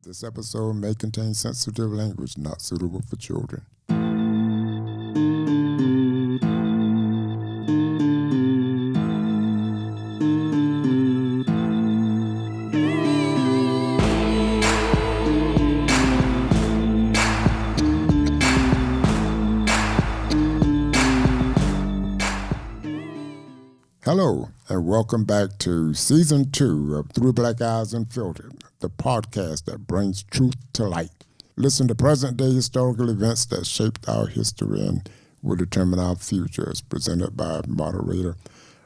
This episode may contain sensitive language not suitable for children. Hello, and welcome back to Season 2 of Through Black Eyes Unfiltered, the podcast that brings truth to light. Listen to present-day historical events that shaped our history and will determine our future, as presented by moderator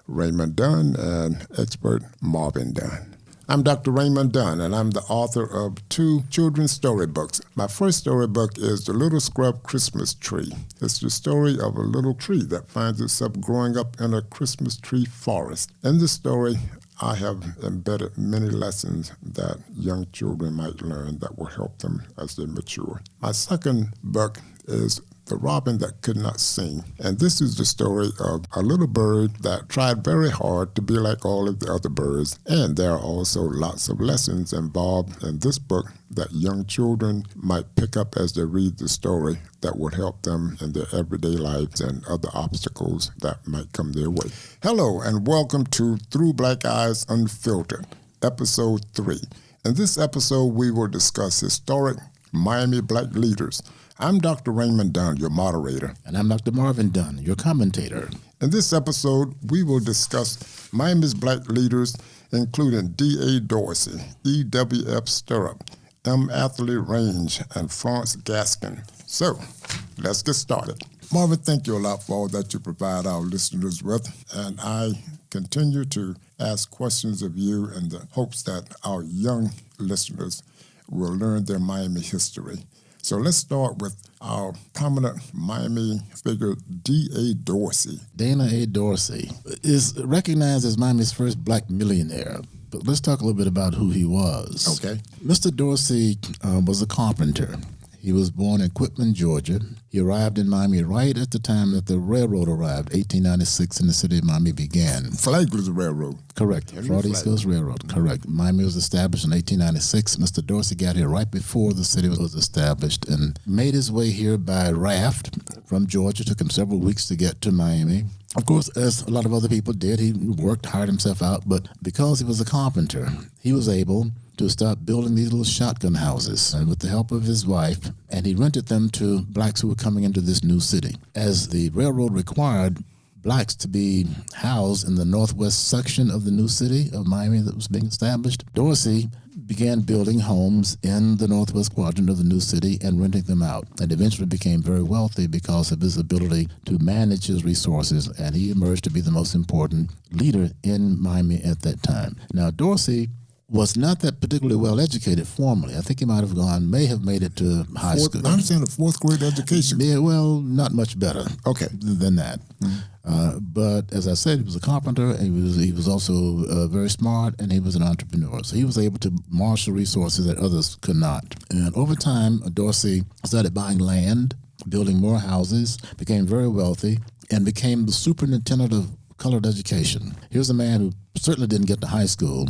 Raymond Dunn and expert Marvin Dunn. I'm Dr. Raymond Dunn, and I'm the author of 2 children's storybooks. My first storybook is The Little Scrub Christmas Tree. It's the story of a little tree that finds itself growing up in a Christmas tree forest. In this story, I have embedded many lessons that young children might learn that will help them as they mature. My second book is The Robin That Could Not Sing. And this is the story of a little bird that tried very hard to be like all of the other birds. And there are also lots of lessons involved in this book that young children might pick up as they read the story that would help them in their everyday lives and other obstacles that might come their way. Hello, and welcome to Through Black Eyes Unfiltered, Episode 3. In this episode, we will discuss historic Miami Black leaders. I'm Dr. Raymond Dunn, your moderator. And I'm Dr. Marvin Dunn, your commentator. In this episode, we will discuss Miami's black leaders, including D.A. Dorsey, E.W.F. Stirrup, Athalie Range, and Frances Gaskin. So, let's get started. Marvin, thank you a lot for all that you provide our listeners with, and I continue to ask questions of you in the hopes that our young listeners will learn their Miami history. So let's start with our prominent Miami figure, D.A. Dorsey. Dana A. Dorsey is recognized as Miami's first black millionaire. But let's talk a little bit about who he was. Okay. Mr. Dorsey was a carpenter. He was born in Quitman, Georgia. He arrived in Miami right at the time that the railroad arrived, 1896, and the city of Miami began. Flagler's Railroad. Correct. Florida East Coast Railroad. Correct. Miami was established in 1896. Mr. Dorsey got here right before the city was established and made his way here by raft from Georgia. Took him several weeks to get to Miami. Of course, as a lot of other people did, he worked, hired himself out, but because he was a carpenter, he was able to start building these little shotgun houses and with the help of his wife, and he rented them to blacks who were coming into this new city. As the railroad required blacks to be housed in the northwest section of the new city of Miami that was being established, Dorsey began building homes in the northwest quadrant of the new city and renting them out, and eventually became very wealthy because of his ability to manage his resources, and he emerged to be the most important leader in Miami at that time. Now, Dorsey was not that particularly well educated formally. I think he may have made it to high school. I understand the 4th grade education. Yeah, well, not much better. Okay. Than that. Mm-hmm. But as I said, he was a carpenter, and he was also very smart, and he was an entrepreneur. So he was able to marshal resources that others could not. And over time, Dorsey started buying land, building more houses, became very wealthy, and became the superintendent of colored education. Here's a man who certainly didn't get to high school,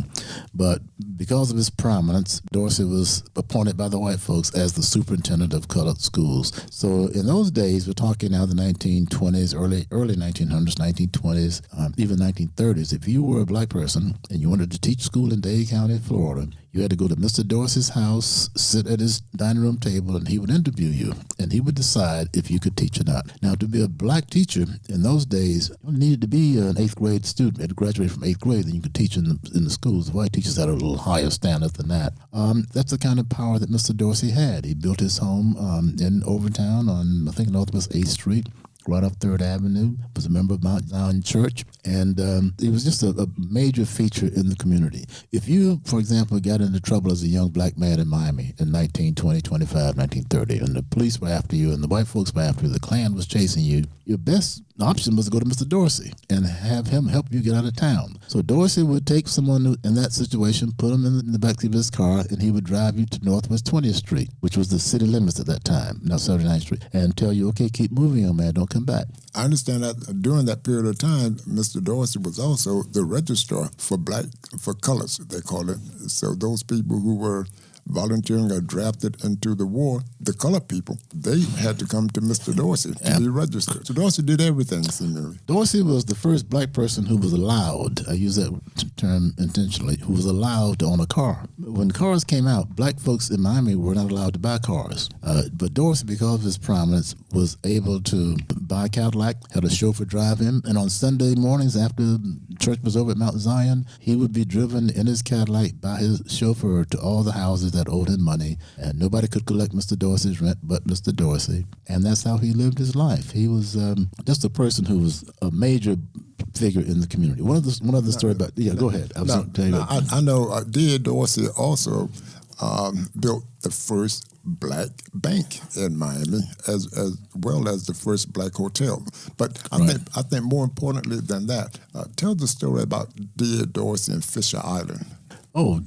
but because of his prominence, Dorsey was appointed by the white folks as the superintendent of colored schools. So in those days, we're talking now the 1920s, early 1900s, 1920s, even 1930s. If you were a black person and you wanted to teach school in Dade County, Florida, you had to go to Mr. Dorsey's house, sit at his dining room table, and he would interview you, and he would decide if you could teach or not. Now, to be a black teacher in those days, you needed to be an 8th grade student. You had to graduate from 8th grade, then you could teach in the schools. The white teachers had a little higher standard than that. That's the kind of power that Mr. Dorsey had. He built his home in Overtown on, I think, Northwest 8th Street, right off 3rd Avenue, was a member of Mount Zion Church, and it was just a major feature in the community. If you, for example, got into trouble as a young black man in Miami in 1920, 25, 1930, and the police were after you and the white folks were after you, the Klan was chasing you, your best option was to go to Mr. Dorsey and have him help you get out of town. So Dorsey would take someone in that situation, put him in the backseat of his car, and he would drive you to Northwest 20th Street, which was the city limits at that time, now 79th Street, and tell you, okay, keep moving, young man, don't come back. I understand that during that period of time, Mr. Dorsey was also the registrar for colors, they call it. So those people who were volunteering or drafted into the war, the colored people, they had to come to Mr. Dorsey to be registered. So Dorsey did everything, seemingly. Dorsey was the first black person who was allowed, I use that term intentionally, who was allowed to own a car. When cars came out, black folks in Miami were not allowed to buy cars. But Dorsey, because of his prominence, was able to buy a Cadillac, had a chauffeur drive him, and on Sunday mornings after church was over at Mount Zion, he would be driven in his Cadillac by his chauffeur to all the houses that owed him money, and nobody could collect Mr. Dorsey's rent but Mr. Dorsey. And that's how he lived his life. He was just a person who was a major figure in the community. One of the story about go ahead. I know D.A. Dorsey also built the first black bank in Miami, as well as the first black hotel. But I think more importantly than that, tell the story about D.A. Dorsey and Fisher Island. Well,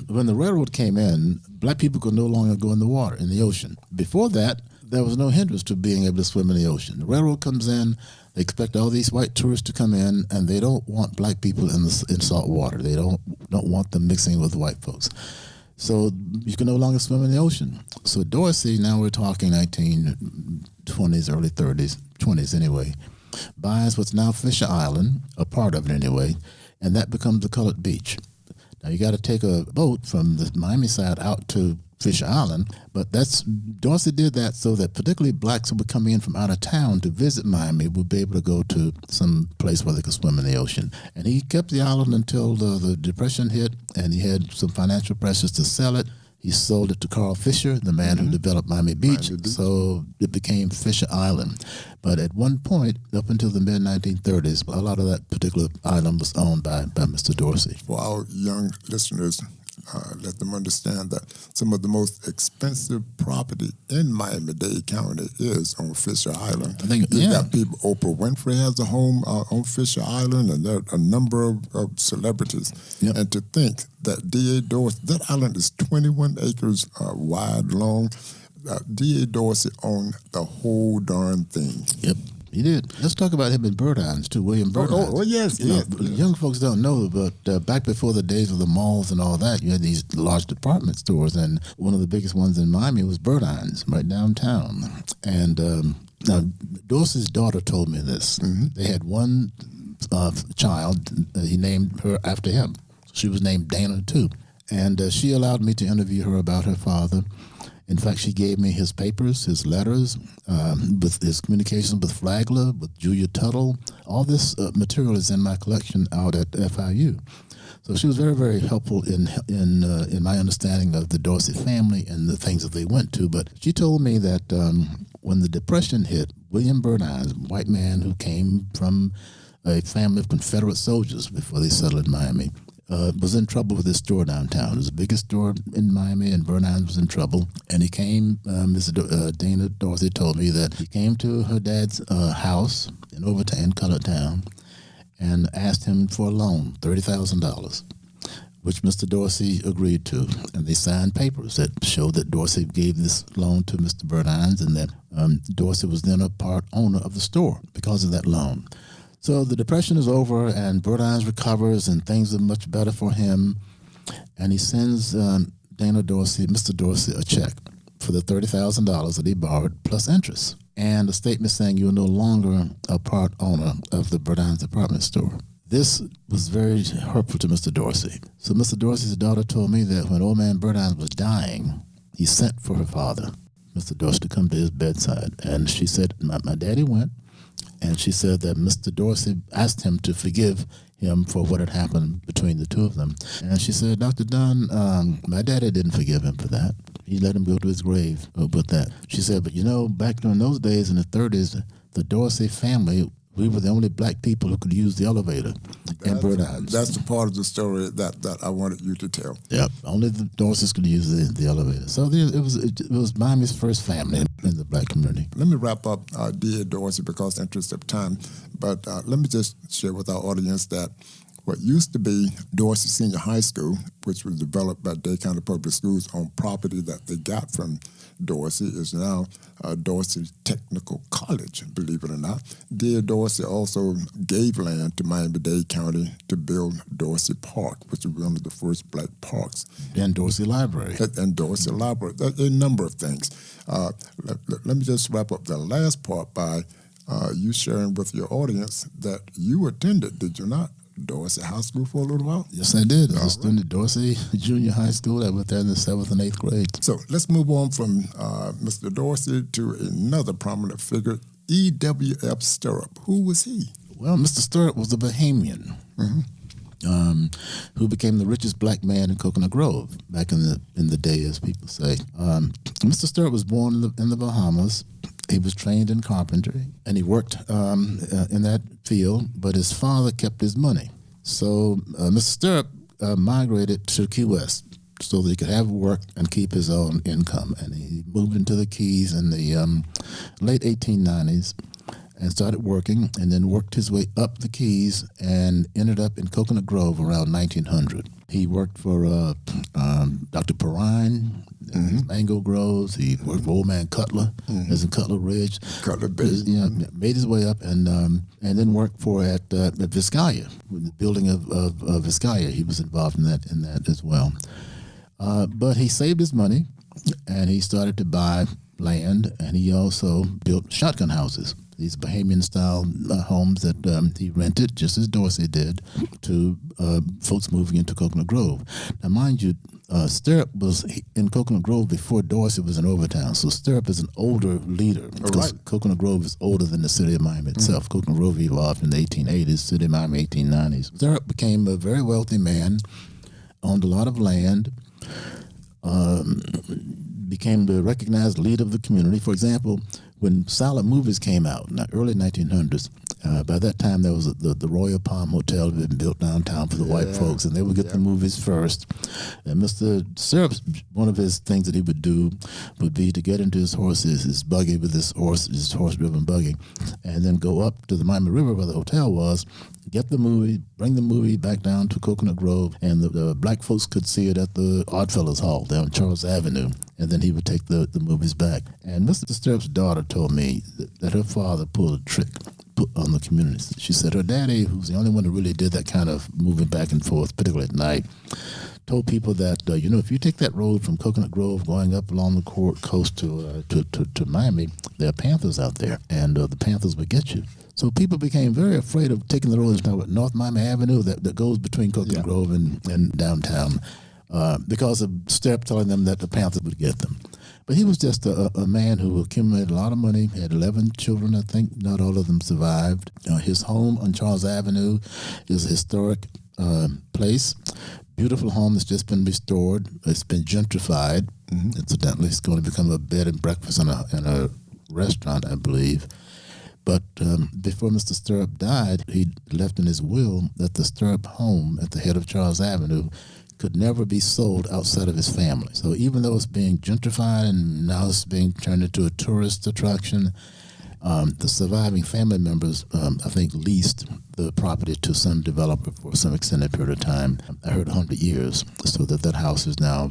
when the railroad came in, black people could no longer go in the water, in the ocean. Before that, there was no hindrance to being able to swim in the ocean. The railroad comes in, they expect all these white tourists to come in, and they don't want black people in salt water. They don't want them mixing with white folks. So you can no longer swim in the ocean. So Dorsey, now we're talking 1920s, early 30s, 20s anyway, buys what's now Fisher Island, a part of it anyway, and that becomes the colored beach. Now you got to take a boat from the Miami side out to Fisher Island, but Dorsey did that so that particularly blacks who were coming in from out of town to visit Miami would be able to go to some place where they could swim in the ocean. And he kept the island until the Depression hit, and he had some financial pressures to sell it. He sold it to Carl Fisher, the man who developed Miami Beach, so it became Fisher Island. But at one point, up until the mid-1930s, a lot of that particular island was owned by Mr. Dorsey. For our young listeners, let them understand that some of the most expensive property in Miami-Dade County is on Fisher Island. You got people, Oprah Winfrey has a home on Fisher Island, and there are a number of celebrities. Yep. And to think that D.A. Dorsey, that island is 21 acres wide, long. D.A. Dorsey owned the whole darn thing. Yep. He did. Let's talk about him in Burdines, too, William Burdines. Oh yes. Young folks don't know, but back before the days of the malls and all that, you had these large department stores, and one of the biggest ones in Miami was Burdines, right downtown. And now, Dorsey's daughter told me this. Mm-hmm. They had one child. He named her after him. She was named Dana, too. And she allowed me to interview her about her father. In fact, she gave me his papers, his letters, with his communications with Flagler, with Julia Tuttle. All this material is in my collection out at FIU. So she was very, very helpful in my understanding of the Dorsey family and the things that they went to. But she told me that when the Depression hit, William Burdines, a white man who came from a family of Confederate soldiers before they settled in Miami, was in trouble with his store downtown. It was the biggest store in Miami, and Burdines was in trouble. And he came, Dana Dorsey told me that he came to her dad's house in Colored Town, and asked him for a loan, $30,000, which Mr. Dorsey agreed to. And they signed papers that showed that Dorsey gave this loan to Mr. Burdines, and that Dorsey was then a part owner of the store because of that loan. So the Depression is over, and Burdines recovers, and things are much better for him. And he sends Mr. Dorsey, a check for the $30,000 that he borrowed, plus interest, and a statement saying you're no longer a part owner of the Burdines department store. This was very hurtful to Mr. Dorsey. So Mr. Dorsey's daughter told me that when old man Burdines was dying, he sent for her father, Mr. Dorsey, to come to his bedside. And she said, my daddy went. And she said that Mr. Dorsey asked him to forgive him for what had happened between the two of them. And she said, Dr. Dunn, my daddy didn't forgive him for that. He let him go to his grave with that. She said, but back during those days in the 30s, the Dorsey family, we were the only black people who could use the elevator in Burdines. That's the part of the story that I wanted you to tell. Yep, only the Dorseys could use the elevator. So it was Miami's first family in the black community. Let me wrap up D.A. Dorsey because of the interest of time. But let me just share with our audience that what used to be Dorsey Senior High School, which was developed by Dade County Public Schools on property that they got from Dorsey, is now Dorsey Technical College, believe it or not. Dorsey also gave land to Miami-Dade County to build Dorsey Park, which was one of the first black parks. And Dorsey Library. And Dorsey Library. A number of things. Let me just wrap up the last part by you sharing with your audience that you attended, did you not, Dorsey High School for a little while? Yes, I did. I was student at Dorsey Junior High School. I went there in the 7th and 8th grade. So let's move on from Mr. Dorsey to another prominent figure, E.W.F. Stirrup. Who was he? Well, Mr. Stirrup was a Bahamian who became the richest black man in Coconut Grove back in the day, as people say. Mr. Stirrup was born in the Bahamas. He was trained in carpentry, and he worked in that field, but his father kept his money. So Mr. Stirrup migrated to Key West so that he could have work and keep his own income. And he moved into the Keys in the late 1890s and started working, and then worked his way up the Keys and ended up in Coconut Grove around 1900. He worked for Dr. Perrine, mango groves. He worked for Old Man Cutler, as in Cutler Ridge. Cutler Bay. Made his way up and then worked for at Vizcaya, the building of Vizcaya. He was involved in that as well. But he saved his money, and he started to buy land, and he also built shotgun houses. These Bahamian-style homes that he rented, just as Dorsey did, to folks moving into Coconut Grove. Now, mind you, Stirrup was in Coconut Grove before Dorsey was in Overtown. So Stirrup is an older leader because Coconut Grove is older than the city of Miami itself. Coconut Grove evolved in the 1880s, city of Miami 1890s. Stirrup became a very wealthy man, owned a lot of land, became the recognized leader of the community. For example, when silent movies came out in the early 1900s, by that time there was the Royal Palm Hotel that had been built downtown for the white folks, and they would get the movies first. And Mr. Stirrup, one of his things that he would do would be to get into his buggy with his horse-driven buggy, and then go up to the Miami River where the hotel was, get the movie, bring the movie back down to Coconut Grove, and the black folks could see it at the Oddfellows Hall down on Charles Avenue, and then he would take the movies back. And Mr. Stirrup's daughter told me that her father pulled a trick on the community. She said her daddy, who's the only one who really did that kind of moving back and forth, particularly at night, told people that, if you take that road from Coconut Grove going up along the coast to Miami, there are panthers out there, and the panthers would get you. So people became very afraid of taking the road North Miami Avenue that goes between Coconut Grove and downtown because of Stirrup telling them that the panthers would get them. But he was just a man who accumulated a lot of money, had 11 children, I think. Not all of them survived. His home on Charles Avenue is a historic place. Beautiful home that's just been restored. It's been gentrified. Incidentally, it's going to become a bed and breakfast and a restaurant, I believe. But before Mr. Stirrup died, he left in his will that the Stirrup home at the head of Charles Avenue could never be sold outside of his family. So even though it's being gentrified and now it's being turned into a tourist attraction, the surviving family members, I think, leased the property to some developer for some extended period of time. I heard 100 years, so that house is now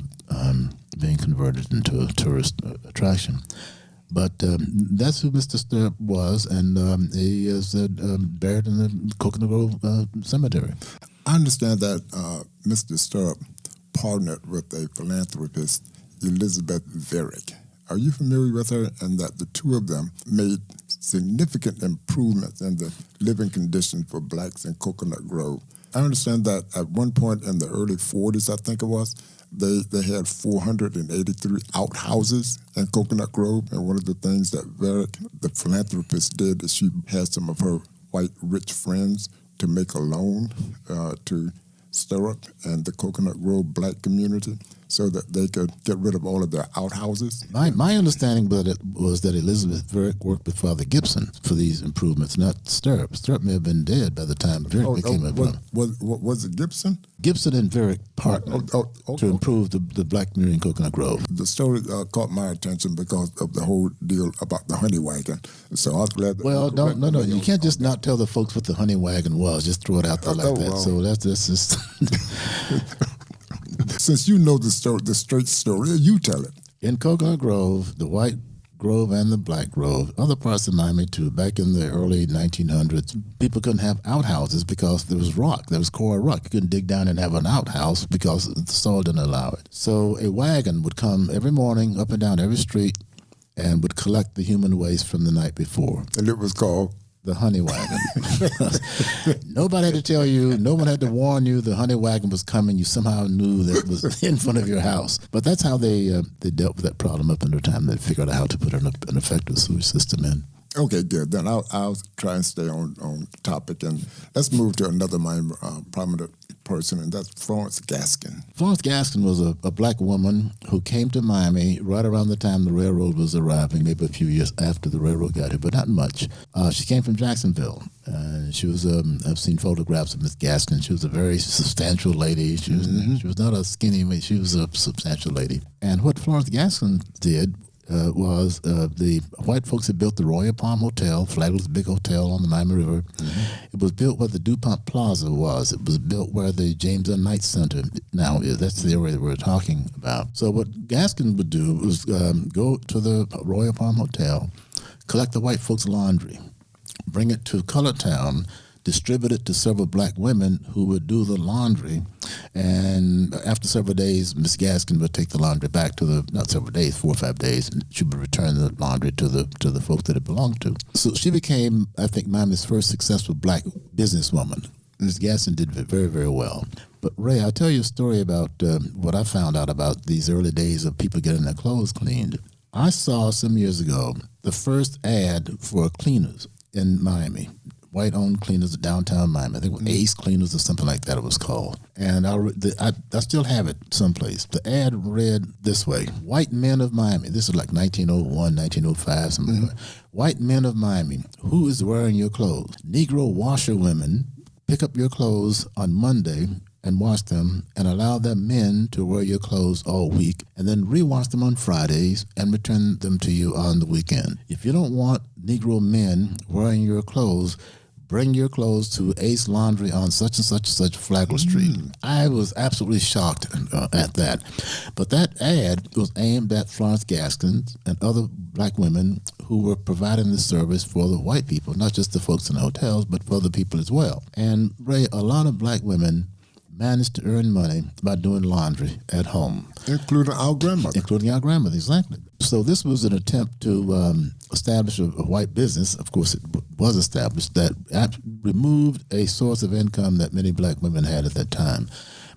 being converted into a tourist attraction. But that's who Mr. Stirrup was, and he is buried in the Coconut Grove Cemetery. I understand that Mr. Stirrup partnered with a philanthropist, Elizabeth Varick. Are you familiar with her? And that the two of them made significant improvements in the living conditions for blacks in Coconut Grove. I understand that at one point in the early 40s, I think it was, they had 483 outhouses in Coconut Grove. And one of the things that Varick, the philanthropist, did is she had some of her white rich friends to make a loan to Stirrup and the Coconut Grove black community. so that they could get rid of all of their outhouses? My understanding was that Elizabeth Varick worked with Father Gibson for these improvements, not Stirrup. Stirrup may have been dead by the time Varick became a problem. Was it Gibson? Gibson and Varick partnered to improve the Black Community in Coconut Grove. The story caught my attention because of the whole deal about the honey wagon. So I was glad. No. You can't just not tell the folks what the honey wagon was. Just throw it out there like that. Well. So that's just. Since you know the story, the straight story, you tell it. In Coconut Grove, the White Grove and the Black Grove, other parts of Miami too, back in the early 1900s, people couldn't have outhouses because there was rock. There was core rock. You couldn't dig down and have an outhouse because the soil didn't allow it. So a wagon would come every morning up and down every street and would collect the human waste from the night before. And it was called? The honey wagon. Nobody had to tell you, no one had to warn you the honey wagon was coming. You somehow knew that it was in front of your house. But that's how they dealt with that problem up under time. They figured out how to put an effective sewage system in. Okay, good. Then I'll try and stay on topic, and let's move to another prominent person, and that's Frances Gaskin. Frances Gaskin was a black woman who came to Miami right around the time the railroad was arriving, maybe a few years after the railroad got here, but not much. She came from Jacksonville. She was, I've seen photographs of Miss Gaskin. She was a very substantial lady. She was not a skinny, she was a substantial lady. And what Frances Gaskin did was the white folks had built the Royal Palm Hotel. Flagler's big hotel on the Miami River. It was built where the DuPont Plaza was. It was built where the James L. Knight Center now is. That's the area that we're talking about. So what Gaskin would do was go to the Royal Palm Hotel, collect the white folks' laundry, bring it to Colored Town, distribute it to several black women who would do the laundry. And after several days, Miss Gaskin would take the laundry back to not several days, 4 or 5 days, and she would return the laundry to the folks that it belonged to. So she became, I think, Miami's first successful black businesswoman. Miss Gaskin did very, very well. But Ray, I'll tell you a story about what I found out about these early days of people getting their clothes cleaned. I saw some years ago the first ad for cleaners in Miami. White-owned cleaners of downtown Miami. I think it was Ace Cleaners or something like that it was called. And I still have it someplace. The ad read this way: White men of Miami. This is like 1901, 1905, something like that. White men of Miami, who is wearing your clothes? Negro washerwomen pick up your clothes on Monday and wash them and allow their men to wear your clothes all week and then rewash them on Fridays and return them to you on the weekend. If you don't want Negro men wearing your clothes, bring your clothes to Ace Laundry on such and such Flagler Street. I was absolutely shocked at that. But that ad was aimed at Frances Gaskin and other black women who were providing the service for the white people, not just the folks in the hotels, but for the people as well. And Ray, a lot of black women managed to earn money by doing laundry at home. Including our grandmother. Including our grandmother, exactly. So this was an attempt to establish a white business. Of course, it was established that removed a source of income that many black women had at that time.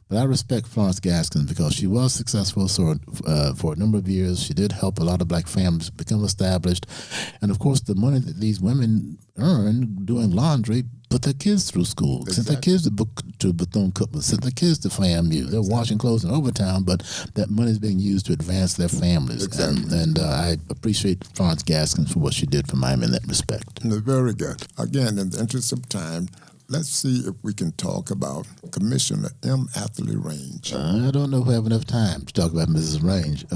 But I respect Frances Gaskin because she was successful for a number of years. She did help a lot of black families become established. And, of course, the money that these women earned doing laundry put their kids through school, sent their kids to Bethune-Cookman, sent their kids to FAMU. They're washing clothes in overtime, but that money is being used to advance their families. Exactly. And I appreciate Frances Gaskin for what she did for Miami in that respect. Very good. Again, in the interest of time, let's see if we can talk about Commissioner M. Athalie Range. I don't know if we have enough time to talk about Mrs. Range.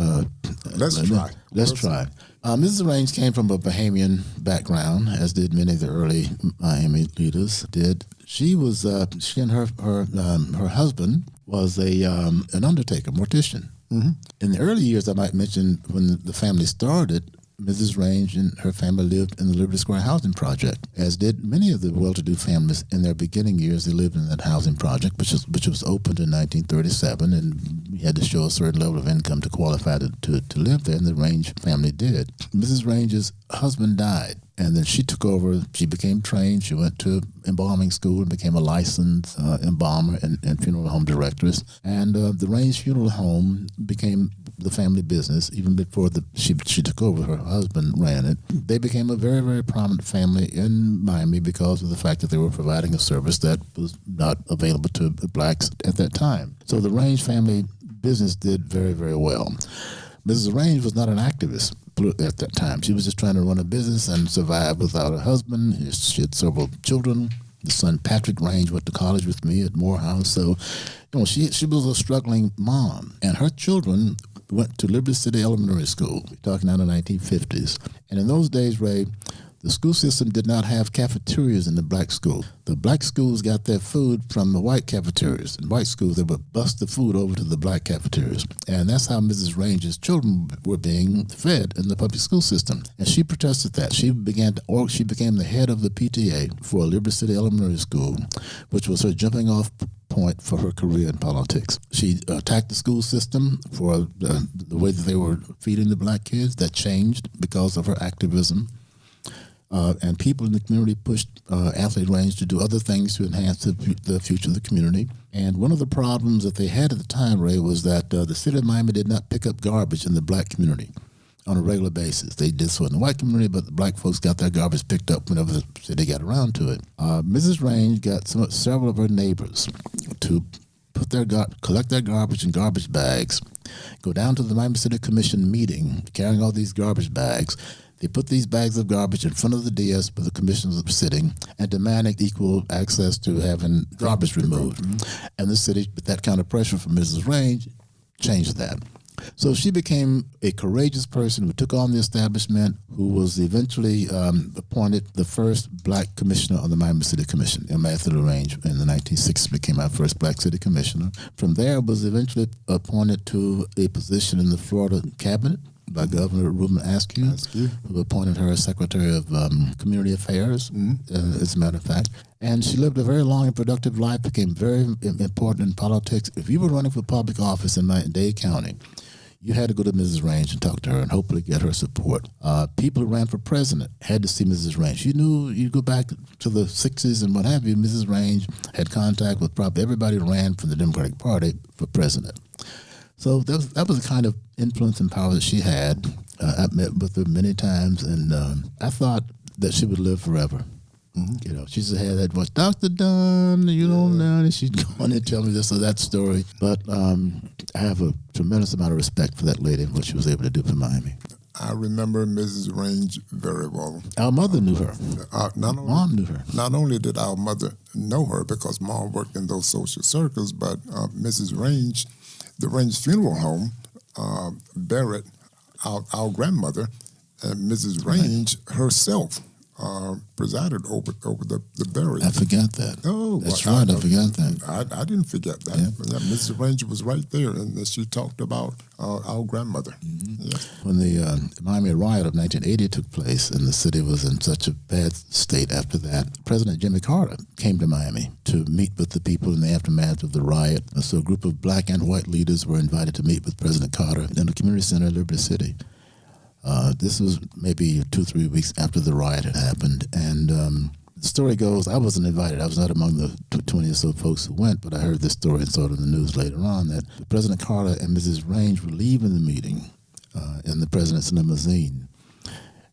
Let's try. Mrs. Range came from a Bahamian background, as did many of the early Miami leaders did. She and her husband was an undertaker, mortician. In the early years, I might mention, when the family started, Mrs. Range and her family lived in the Liberty Square housing project, as did many of the well-to-do families in their beginning years. They lived in that housing project, which was opened in 1937, and you had to show a certain level of income to qualify to live there, and the Range family did. Mrs. Range's husband died, and then she took over. She became trained. She went to embalming school and became a licensed embalmer and funeral home directress. And the Range Funeral Home became the family business even before she took over. Her husband ran it. They became a very, very prominent family in Miami because of the fact that they were providing a service that was not available to blacks at that time. So the Range family business did very, very well. Mrs. Range was not an activist at that time. She was just trying to run a business and survive without a husband. She had several children. The son, Patrick Range, went to college with me at Morehouse. So, she was a struggling mom. And her children went to Liberty City Elementary School. We're talking now in the 1950s. And in those days, Ray, the school system did not have cafeterias in the black school. The black schools got their food from the white cafeterias. In white schools, they would bust the food over to the black cafeterias. And that's how Mrs. Range's children were being fed in the public school system. And she protested that. She became the head of the PTA for Liberty City Elementary School, which was her jumping off point for her career in politics. She attacked the school system for the way that they were feeding the black kids. That changed because of her activism. And people in the community pushed Athalie Range to do other things to enhance the future of the community. And one of the problems that they had at the time, Ray, was that the city of Miami did not pick up garbage in the black community on a regular basis. They did so in the white community, but the black folks got their garbage picked up whenever the city got around to it. Mrs. Range got several of her neighbors to collect their garbage in garbage bags, go down to the Miami City Commission meeting, carrying all these garbage bags. They put these bags of garbage in front of the DS where the commissioners were sitting and demanding equal access to having garbage removed. Mm-hmm. And the city, with that kind of pressure from Mrs. Range, changed that. So she became a courageous person who took on the establishment, who was eventually appointed the first black commissioner on the Miami City Commission. Athalie Range in the 1960s became our first black city commissioner. From there was eventually appointed to a position in the Florida cabinet by Governor Reuben Askew, who appointed her as Secretary of Community Affairs, as a matter of fact. And she lived a very long and productive life, became very important in politics. If you were running for public office in Dade County, you had to go to Mrs. Range and talk to her and hopefully get her support. People who ran for president had to see Mrs. Range. You knew, you go back to the 60s and what have you, Mrs. Range had contact with probably everybody who ran from the Democratic Party for president. So that was the kind of influence and power that she had. I met with her many times, and I thought that she would live forever. Mm-hmm. She just had that voice, Dr. Dunn, you don't know, and she'd go on and tell me this or that story. But I have a tremendous amount of respect for that lady and what she was able to do for Miami. I remember Mrs. Range very well. Our mother knew her. Mom knew her. Not only did our mother know her because Mom worked in those social circles, but Mrs. Range, the Range Funeral Home, buried our grandmother, and Mrs. Range herself presided over the burial. I forgot that. Oh, that's right. I forgot that. I didn't forget that. Yeah. Mrs. Range was right there, and she talked about our grandmother. Mm-hmm. Yeah. When the Miami riot of 1980 took place, and the city was in such a bad state after that, President Jimmy Carter came to Miami to meet with the people in the aftermath of the riot. So a group of black and white leaders were invited to meet with President Carter in the community center of Liberty City. This was maybe 2-3 weeks after the riot had happened, and the story goes, I wasn't invited. I was not among the 20 or so folks who went, but I heard this story and saw it in the news later on that President Carter and Mrs. Range were leaving the meeting in the president's limousine,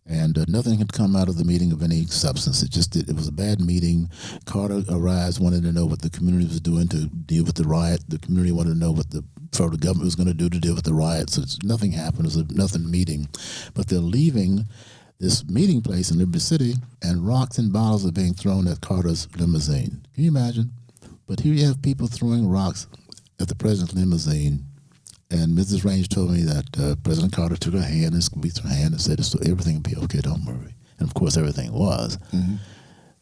and nothing had come out of the meeting of any substance. It was a bad meeting. Carter arrives, wanted to know what the community was doing to deal with the riot. The community wanted to know what the federal government was going to do to deal with the riot. So nothing happened. It was a nothing meeting. But they're leaving this meeting place in Liberty City, and rocks and bottles are being thrown at Carter's limousine. Can you imagine? But here you have people throwing rocks at the president's limousine. And Mrs. Range told me that President Carter took her hand and squeezed her hand and said, so everything will be okay, don't worry. And of course, everything was. Mm-hmm.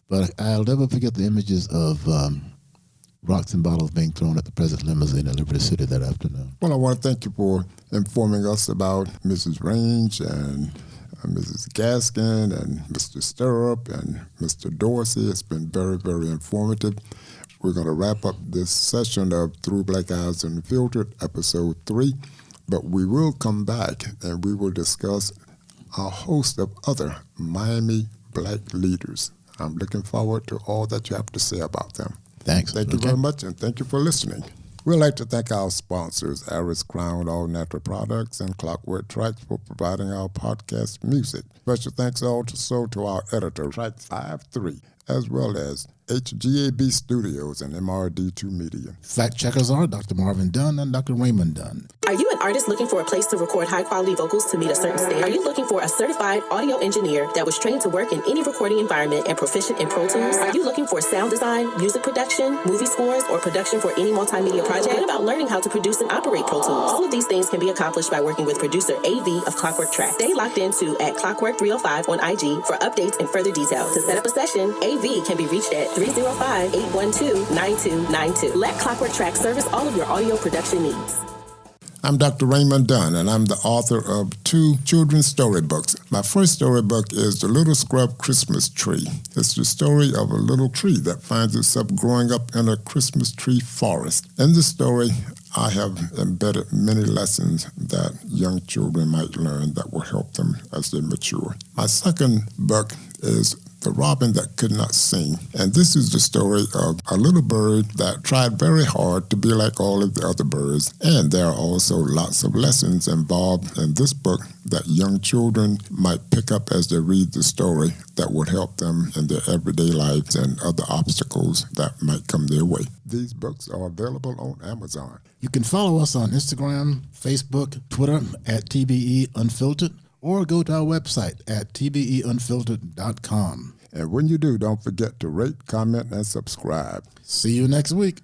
But I'll never forget the images of rocks and bottles being thrown at the president's limousine in Liberty City that afternoon. Well, I want to thank you for informing us about Mrs. Range and Mrs. Gaskin and Mr. Stirrup and Mr. Dorsey. It's been very, very informative. We're going to wrap up this session of Through Black Eyes Unfiltered, Episode 3, but we will come back and we will discuss a host of other Miami black leaders. I'm looking forward to all that you have to say about them. Thanks. Thank you very much, and thank you for listening. We'd like to thank our sponsors, Aris Crown All Natural Products and Clockwork Tracks, for providing our podcast music. Special thanks also to our editor, Track 53, as well as HGAB Studios and MRD2 Media. Fact checkers are Dr. Marvin Dunn and Dr. Raymond Dunn. Are you an artist looking for a place to record high-quality vocals to meet a certain standard? Are you looking for a certified audio engineer that was trained to work in any recording environment and proficient in Pro Tools? Are you looking for sound design, music production, movie scores, or production for any multimedia project? What about learning how to produce and operate Pro Tools? All of these things can be accomplished by working with producer AV of Clockwork Track. Stay locked into @Clockwork305 on IG for updates and further details. To set up a session, AV can be reached at 305-812-9292. Let Clockwork Track service all of your audio production needs. I'm Dr. Raymond Dunn, and I'm the author of 2 children's storybooks. My first storybook is The Little Scrub Christmas Tree. It's the story of a little tree that finds itself growing up in a Christmas tree forest. In the story, I have embedded many lessons that young children might learn that will help them as they mature. My second book is The Robin That Could Not Sing. And this is the story of a little bird that tried very hard to be like all of the other birds. And there are also lots of lessons involved in this book that young children might pick up as they read the story that would help them in their everyday lives and other obstacles that might come their way. These books are available on Amazon. You can follow us on Instagram, Facebook, Twitter @TBE Unfiltered, or go to our website at tbeunfiltered.com. And when you do, don't forget to rate, comment, and subscribe. See you next week.